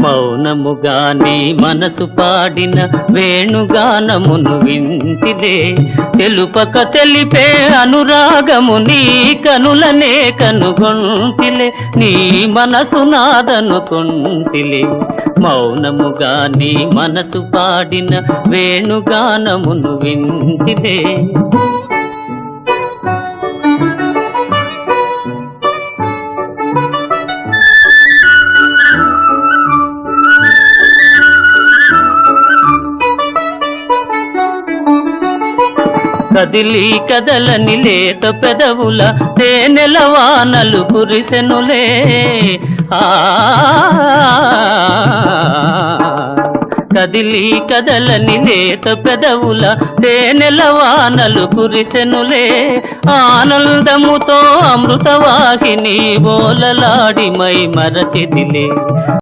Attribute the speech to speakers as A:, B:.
A: మౌనముగా నీ మనసు పాడిన వేణుగానమును వింటిలే, తెలుపక తెలిపే అనురాగము నీ కనులనే కనుగొంటిలే, నీ మనసు నాదనుకొంటిలే. మౌనముగా నీ మనసు పాడిన వేణుగానమును వింటిలే. కదిలి కదలని లేత పెదవుల తేనెల వానలు కురిసెనులే, కదిలి కదలని లేత పెదవుల తేనెల వానలు కురిసెనులే, ఆనందముతో అమృతవాహిని బోలలాడి మై మరచిదిలే.